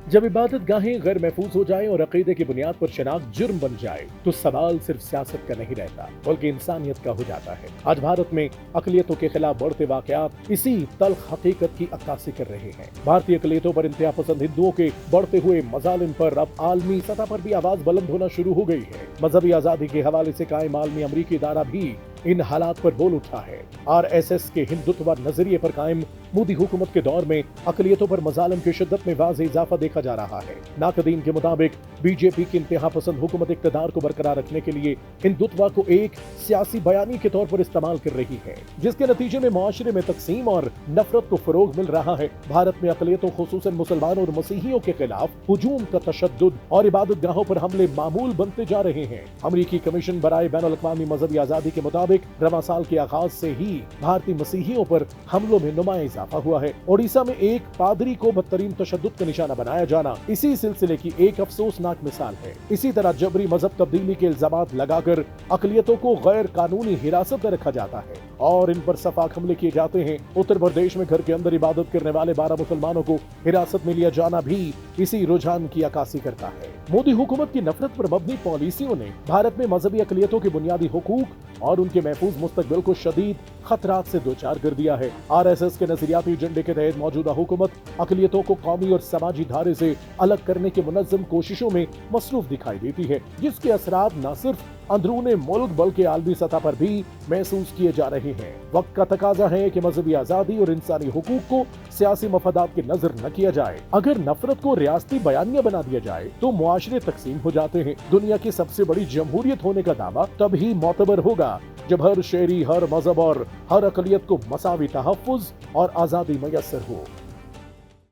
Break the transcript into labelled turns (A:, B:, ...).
A: जब इबादत गाहें गैर महफूज हो जाएं और अकीदे की बुनियाद पर शनाख्त जुर्म बन जाए तो सवाल सिर्फ सियासत का नहीं रहता बल्कि इंसानियत का हो जाता है। आज भारत में अकलियतों के खिलाफ बढ़ते वाकयात इसी तल्ख हकीकत की अक्कासी कर रहे हैं। भारतीय अकलियतों पर इंतहा पसंद हिंदुओं के बढ़ते हुए मजालिम पर अब आलमी सतह पर भी आवाज बुलंद होना शुरू हो गई है। मजहबी आजादी के हवाले से कायम आलमी अमरीकी इदारा भी इन हालात पर बोल उठा है। आरएसएस के हिंदुत्व नजरिए पर कायम मोदी हुकूमत के दौर में अकलियतों पर मजालिम की शिद्दत में वाज़ेह इजाफा देखा जा रहा है। नाकदीन के मुताबिक बीजेपी की इंतहा पसंद हुकूमत इक़्तिदार को बरकरार रखने के लिए हिंदुत्व को एक सियासी बयानी के तौर पर इस्तेमाल कर रही है, जिसके नतीजे में मुआशरे में तकसीम और नफरत को फरोग मिल रहा है। भारत में अकलियतों खुसूसन मुसलमानों और मसीहियों के खिलाफ हुजूम का तशद्दुद और इबादत गाहों पर हमले मामूल बनते जा रहे हैं। अमरीकी कमीशन बराए बैनुल अक़वामी मजहबी आजादी के मुताबिक रवां साल के आगाज से ही भारतीय मसीहियों पर हमलों में नुमाया इजाफा हुआ है। ओडिशा में एक पादरी को बदतरीन तशद्दुद का निशाना बनाया जाना इसी सिलसिले की एक अफसोसनाक मिसाल है। इसी तरह जबरी मजहब तब्दीली के इल्जामात लगाकर अकलियतों को गैर कानूनी हिरासत में रखा जाता है और इन पर सफाक हमले किए जाते हैं। उत्तर प्रदेश में घर के अंदर इबादत करने वाले 12 मुसलमानों को हिरासत में लिया जाना भी इसी रुझान की अक्कासी करता है। मोदी हुकूमत की नफरत पर मबनी पॉलिसियों ने भारत में मजहबी अकलियतों के बुनियादी हुकूक और उनके महफूज मुस्तकबिल को शदीद खतरात से दो चार कर दिया है। आरएसएस के नजरियाती एजेंडे के तहत मौजूदा हुकूमत अकलियतों को कौमी और समाजी धारे से अलग करने की मुनज़्ज़म कोशिशों में मसरूफ दिखाई देती है, जिसके असरात न सिर्फ अंदरूने मुल्क बल्कि आलमी सतह पर भी महसूस किए जा रहे हैं। वक्त का तकाजा है कि मजहबी आजादी और इंसानी हुकूक को सियासी मफादात की नजर न किया जाए। अगर नफरत को रियासती बयानिया बना दिया जाए तो मुआशरे तकसीम हो जाते हैं। दुनिया की सबसे बड़ी जमहूरियत होने का दावा तब ही मोतबर होगा जब हर शहरी, हर मजहब और हर अकलियत को मसावी तहफ़्फ़ुज़ और आजादी मयस्सर हो।